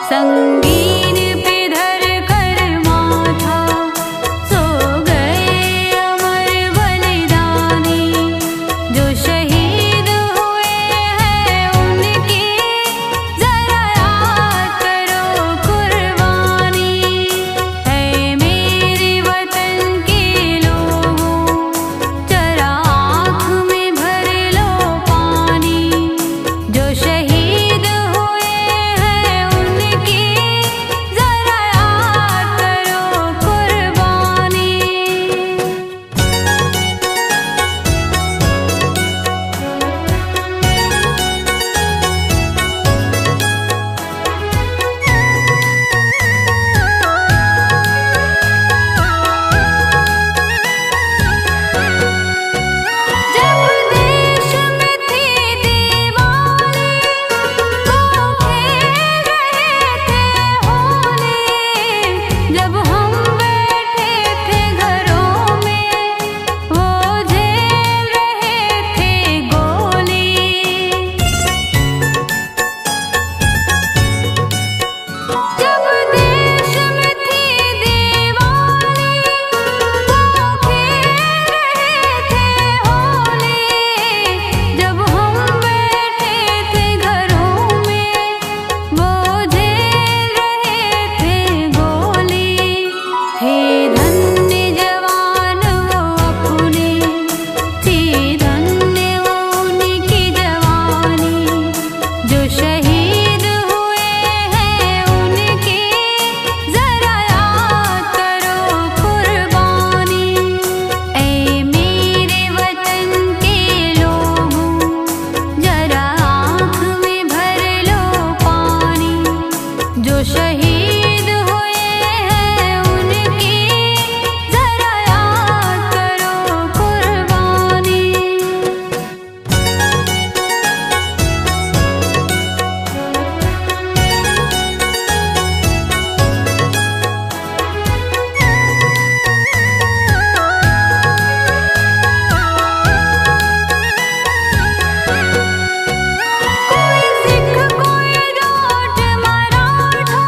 संगीन पे धर कर माथा सो गए अमर बलिदानी, जो शहीद हुए हैं उनकी जरा याद करो कुर्बानी। है मेरे वतन के लोगों जरा आँख में भर लो पानी, जो शहीद हुए हैं उनकी जरा याद करो कुर्बानी। जब देश में थी दीवानी वो खेल रहे थे होली, जब हम बैठे थे घरों में वो झेल रहे थे गोली। जब देश में थी दीवानी वो खेल रहे थे होली, जब हम बैठे थे घरों में वो झेल रहे थे गोली। थे धन्य जवान वो अपने, थी धन्य वो उनकी जवानी, जो शहीद हुए हैं उनकी जरा याद करो कुर्बानी। ऐ मेरे वतन के लोगों जरा आँख में भर लो पानी, जो शहीद हुए हैं उनकी जरा याद करो कुर्बानी। कोई सिख कोई जाट मराठा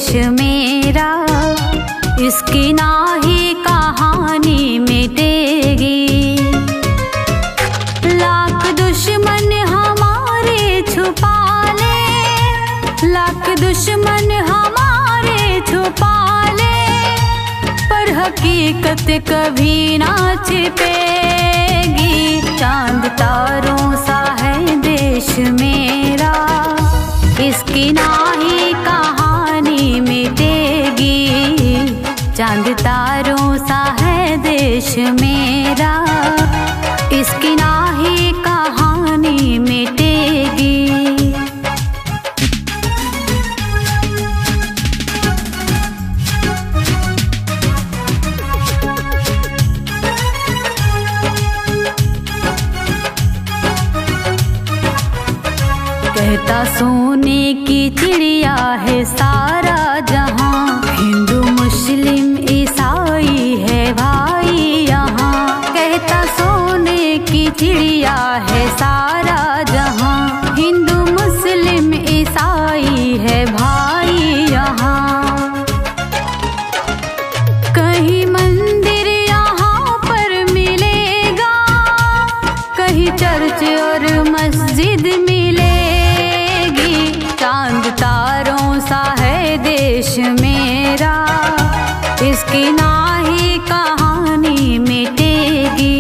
देश मेरा, इसकी ना ही कहानी मिटेगी। लाख दुश्मन हमारे छुपा ले, लाख दुश्मन हमारे छुपा ले, पर हकीकत कभी ना छिपेगी। चांद तारों सा है देश मेरा, इसकी ना ही कहानी मिटेगी। चांद तारों सा है देश मेरा, इसकी ना ही कहानी मिटेगी। कहता सोने की चिड़िया है सारा जहां, हिंदू मुस्लिम ईसाई है भाई यहाँ। कहता सोने की चिड़िया है सारा जहां, हिंदू मुस्लिम ईसाई है भाई यहाँ। कहीं मंदिर यहाँ पर मिलेगा, कहीं चर्च और मस्जिद मिलेगी। चांद तारों सा है देश मेरा, इसकी ना ही कहानी मिटेगी।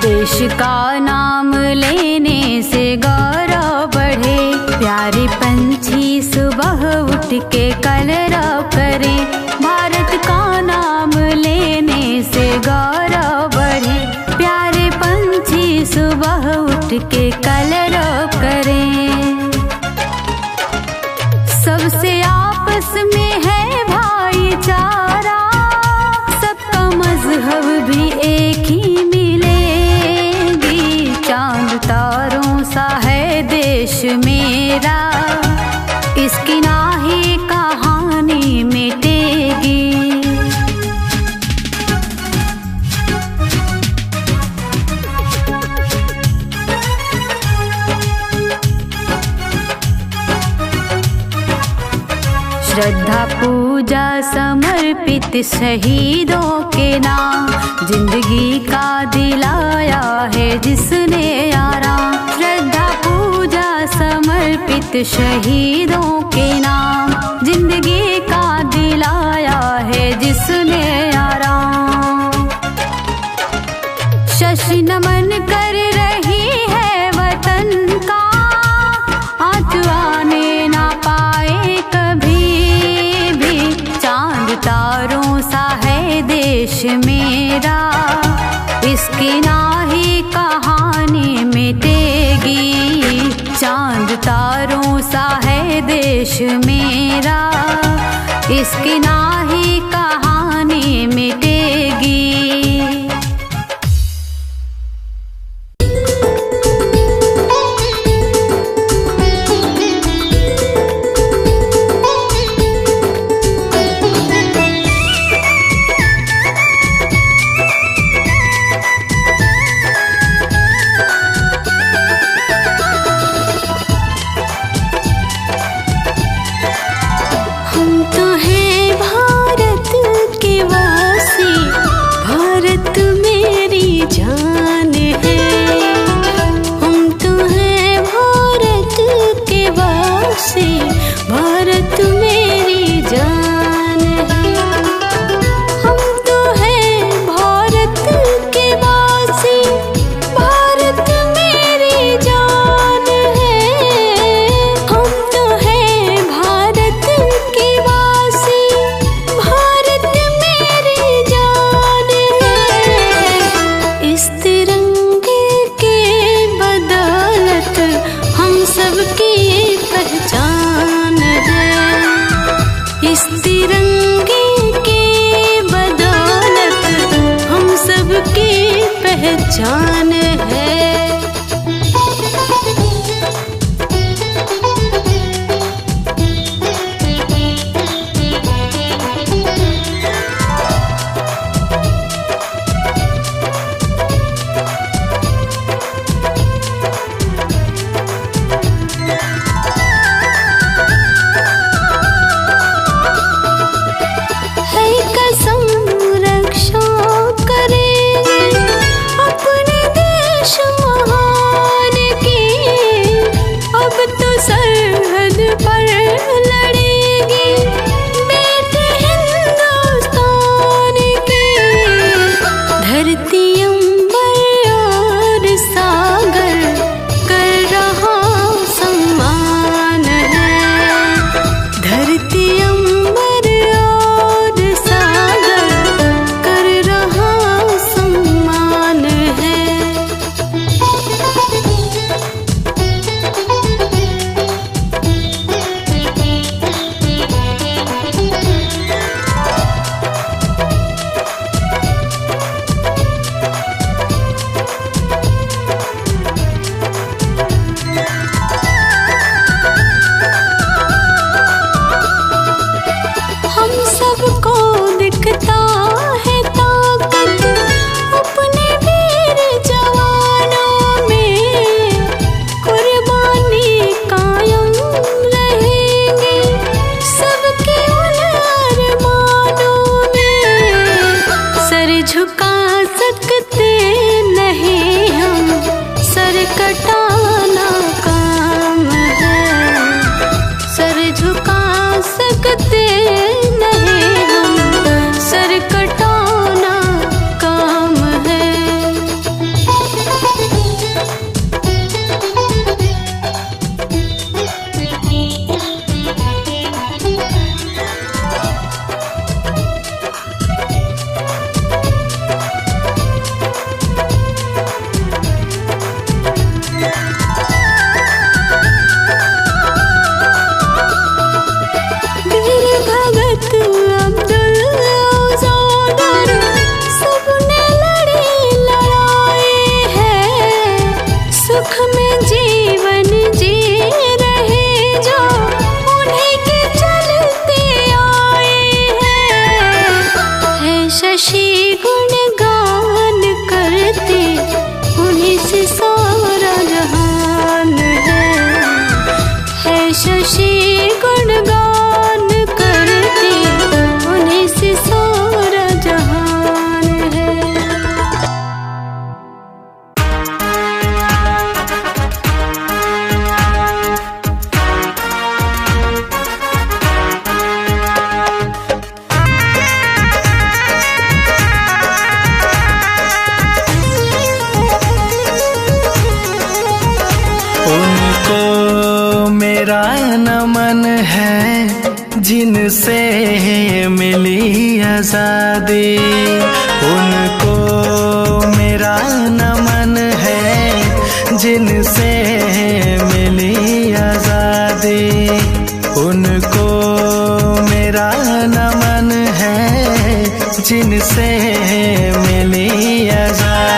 देश का नाम लेने से गौरव बढ़े, प्यारे पंछी सुबह उठ के कलरव करें। भारत का नाम लेने से गौरव बढ़े, प्यारे पंछी सुबह उठ के कलरव करें। सबसे आपस में है भाईचारा, सबका मजहब भी एक ही मिलेगी। चांद तारों सा है देश मेरा, इसकी ना ही कहानी मिटेगी। श्रद्धा पूजा समर्पित शहीदों के नाम, जिंदगी का दिलाया है जिसने आराम। श्रद्धा पूजा समर्पित शहीदों के नाम, जिंदगी का दिलाया है जिसने आराम। शशि नमन कर रही है वतन का, आँच आने ना पाए कभी भी। चांद तारों सा है देश मेरा, इसकी ना ही कहानी मिटेगी। चांद तारों सा है देश मेरा, इसकी ना ही कहानी मिटेगी। पहचान है। झुका सकते नहीं हम, सर कटाना काम है। सर झुका सकते नहीं हम, सर कटाना काम है। शशि गुणगान करते उन्हीं से सारा जहान है। शशि गुणगान करते उन्हीं से सारा जहान है। उनको मेरा नमन है जिनसे मिली आज़ादी। उनको मेरा नमन है जिनसे मिली आज़ादी। उनको मेरा नमन है जिनसे मिली आज़ादी।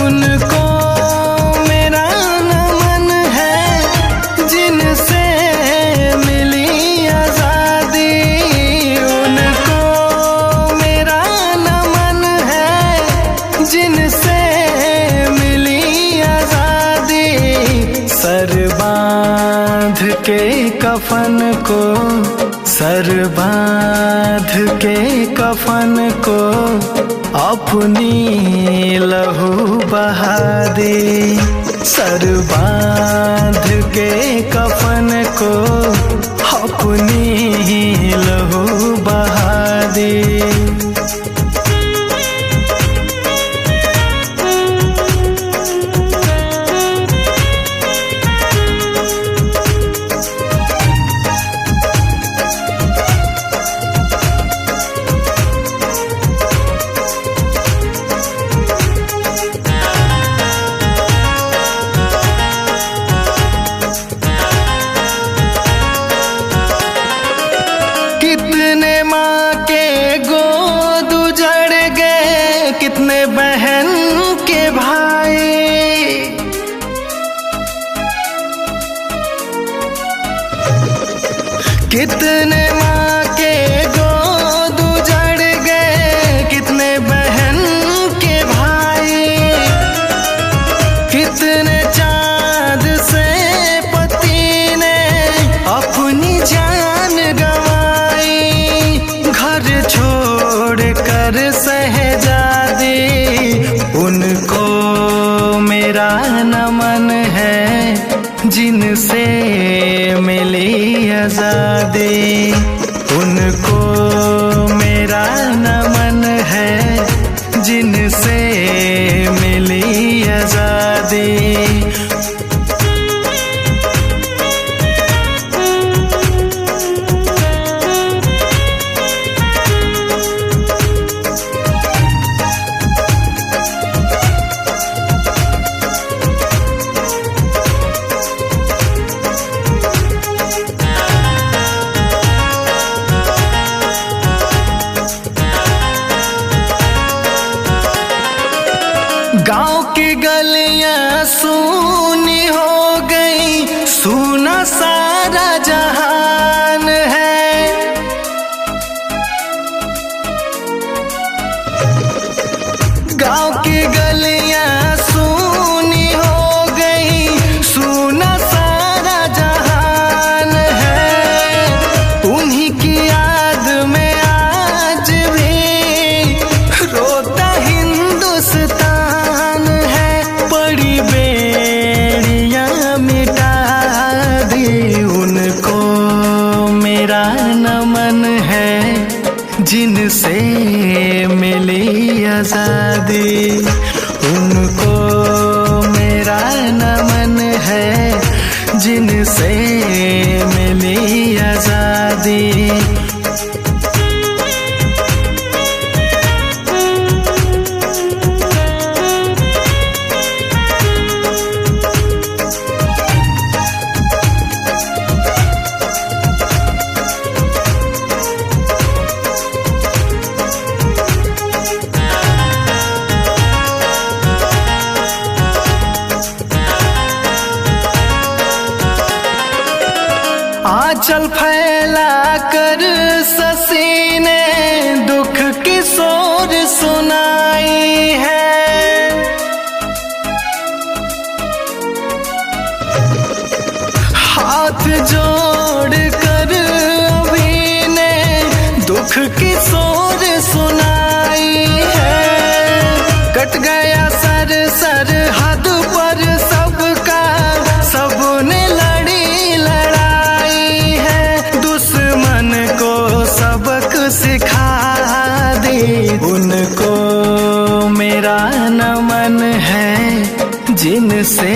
उनको कफन को सर बांध के कफन को अपनी लहू बहा दे। सर बांध के कफन को अपनी लहू बहा दे। बहन के भाई कितने माँ के गोद उजड़ गए, कितने बहन के भाई, कितने चाँद से पति ने अपनी जान गंवाई। घर छोड़ कर शहजादी उनको मेरा नमन है जिनसे मिली आज़ादी। उनको मेरा नमन है जिनसे मिली आज़ादी। गांव की गलियां सूनी हो गई, सूना सारा जहान है। गांव की गलियां सूनी हो गई, सूना सारा जहान है। उन्हीं की याद में आज भी मिली आजादी। उनको मेरा नमन है जिनसे मिली आजादी। आंचल फैला कर शशि ने दुख की सोर सुनाई है। हाथ जोड़ कर अभी ने दुख की सोर सुनाई है। कट गया सर सरहद पर सबका, सबने लड़ी लड़ाई है। दुश्मन को सबक सिखा दी। उनको मेरा नमन है जिनसे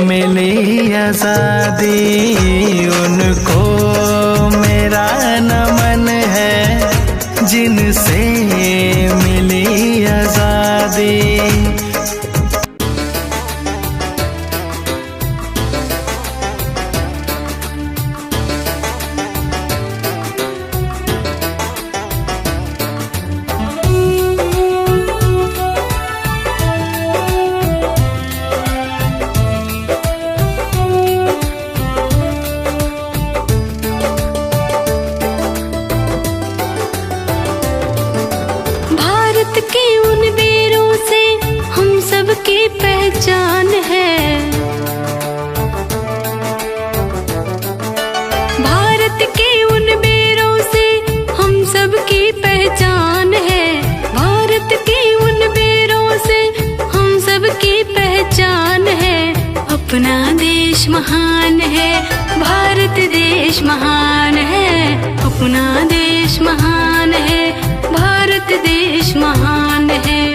मिली आजादी। उनको मेरा नमन है जिनसे मिली आजादी। पहचान है भारत के उन बेरों से हम सब की पहचान है। भारत के उन बेरों से हम सब की पहचान है। अपना देश महान है, भारत देश महान है। अपना देश महान है, भारत देश महान है।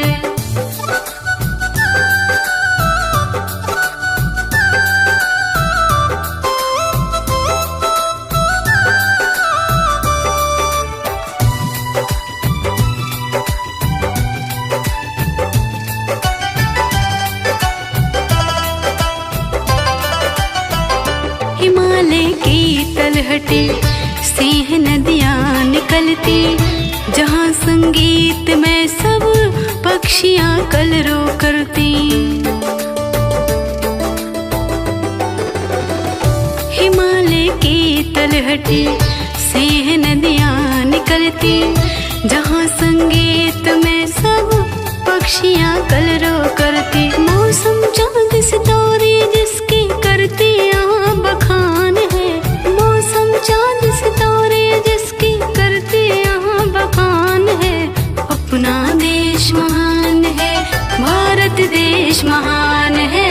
हिमालय की तलहटी सिंह नदियाँ निकलती, जहाँ संगीत में सब पक्षियाँ कलरव करती। हिमालय की तलहटी सिंह नदियाँ निकलती, जहाँ संगीत में सब पक्षियाँ कलरव करती। मौसम चांद सितारे जिसकी करती यहाँ बखान है। मौसम चांद सितारे जिसकी करती यहाँ बखान है। अपना देश महान है, भारत देश महान है।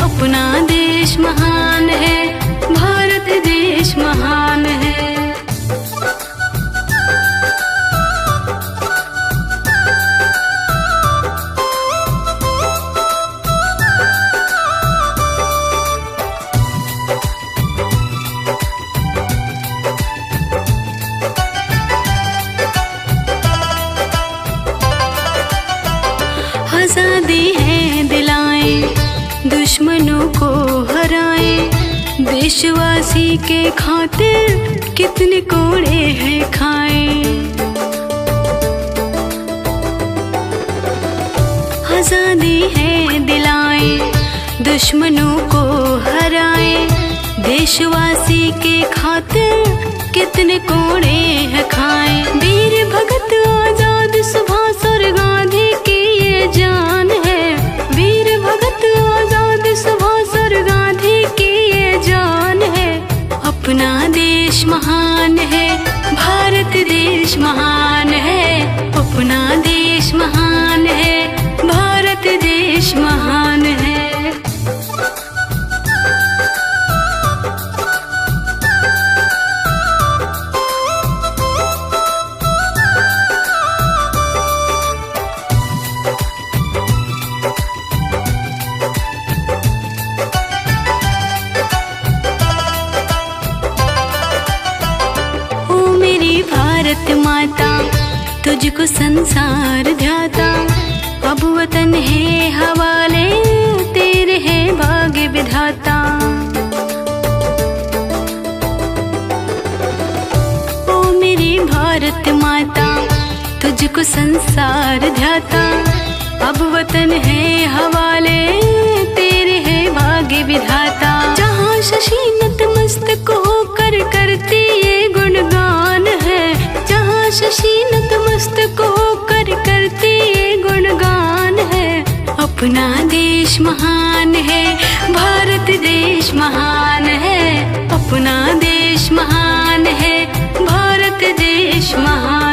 अपना देश महान है, भारत देश महान है। आजादी है दिलाएं, दुश्मनों को हराएं। देशवासी के खातिर कितने कोड़े हैं खाए। आजादी है दिलाएं, दुश्मनों को हराएं। देशवासी के खातिर कितने कोड़े हैं खाए। वीर भगत आजाद सुभाष और गांधी की ये जान है। वीर भगत आजाद सुभाष और गांधी की ये जान है। अपना देश महान है, भारत देश महान है। अपना देश महान है, भारत देश महान है। संसार ध्याता, अब वतन है हवाले, तेरे है भाग्य विधाता। ओ मेरी भारत माता, तुझको संसार ध्याता, अब वतन है हवाले, तेरे है भाग्य विधाता। जहाँ शशि नतमस्तक होकर करती ये गुणगान है, जहाँ शशि नतमस्तक होकर करती ये गुणगान है। अपना देश महान है, भारत देश महान है, अपना देश महान है, भारत देश महान